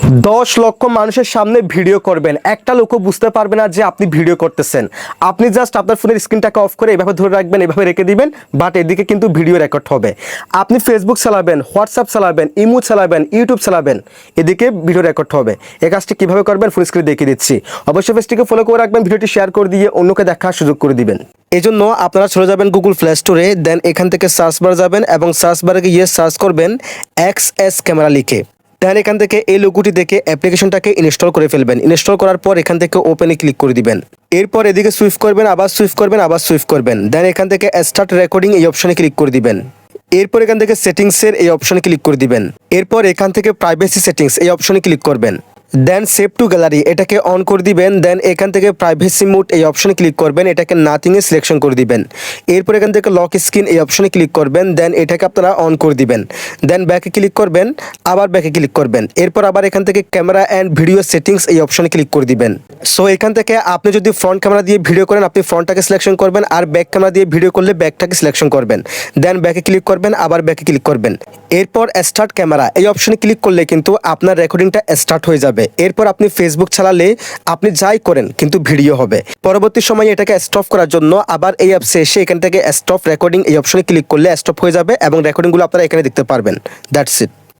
10 লক্ষ মানুষের সামনে ভিডিও করবেন, একটা লোকও বুঝতে পারবে না যে আপনি ভিডিও করতেছেন। আপনি জাস্ট আপনার ফোনের স্ক্রিনটাকে অফ করে এভাবে ধরে রাখবেন, এভাবে রেখে দিবেন, বাট এদিকে কিন্তু ভিডিও রেকর্ড হবে। আপনি ফেসবুক চালাবেন, হোয়াটসঅ্যাপ চালাবেন, ইমো চালাবেন, ইউটিউব চালাবেন, এদিকে ভিডিও রেকর্ড হবে। এই কাজটি কীভাবে করবেন ফুল স্ক্রিনে দেখিয়ে দিচ্ছি। অবশ্যই পেজটিকে ফলো করে রাখবেন, ভিডিওটি শেয়ার করে দিয়ে অন্যকে দেখার সুযোগ করে দিবেন। এই জন্য আপনারা চলে যাবেন গুগল প্লে স্টোরে, দেন এখান থেকে সার্চ বার যাবেন এবং সার্চ বারে গিয়ে সার্চ করবেন XS ক্যামেরা লিখে। দেন এখান থেকে এই লোগোটি দেখে অ্যাপ্লিকেশনটাকে ইনস্টল করে ফেলবেন। ইনস্টল করার পর এখান থেকে ওপেনে ক্লিক করে দিবেন। এরপর এদিকে সুইফট করবেন, আবার সুইফট করবেন, আবার সুইফট করবেন। দেন এখান থেকে স্টার্ট রেকর্ডিং এই অপশনে ক্লিক করে দিবেন। এরপর এখান থেকে সেটিংসের এই অপশনে ক্লিক করে দিবেন। এরপর এখান থেকে প্রাইভেসি সেটিংস এই অপশনে ক্লিক করবেন। দেন সেভ টু গ্যালারি এটাকে অন করে দিবেন। দেন এখান থেকে প্রাইভেসি মোড এই অপশনে ক্লিক করবেন, এটাকে নাথিংয়ে সিলেকশন করে দিবেন। এরপর এখান থেকে লক স্ক্রিন এই অপশনে ক্লিক করবেন। দেন এটাকে আপনারা অন করে দিবেন। দেন ব্যাকে ক্লিক করবেন, আবার ব্যাকে ক্লিক করবেন। এরপর আবার এখান থেকে ক্যামেরা অ্যান্ড ভিডিও সেটিংস এই অপশনে ক্লিক করে দিবেন। সো এখান থেকে আপনি যদি ফ্রন্ট ক্যামেরা দিয়ে ভিডিও করেন আপনি ফ্রন্টটাকে সিলেকশন করবেন, আর ব্যাক ক্যামেরা দিয়ে ভিডিও করলে ব্যাকটাকে সিলেকশন করবেন। দেন ব্যাকে ক্লিক করবেন, আবার ব্যাকে ক্লিক করবেন। এরপর স্টার্ট ক্যামেরা এই অপশনে ক্লিক করলে কিন্তু আপনার রেকর্ডিংটা স্টার্ট হয়ে যাবে। এরপর আপনি ফেসবুক চালালে আপনি যাই করেন কিন্তু ভিডিও হবে। পরবর্তী সময়ে এটাকে স্টপ করার জন্য আবার এই অ্যাপসে এসে এখান থেকে স্টপ রেকর্ডিং এই অপশনে ক্লিক করলে স্টপ হয়ে যাবে এবং রেকর্ডিংগুলো আপনারা এখানে দেখতে পারবেন। That's it.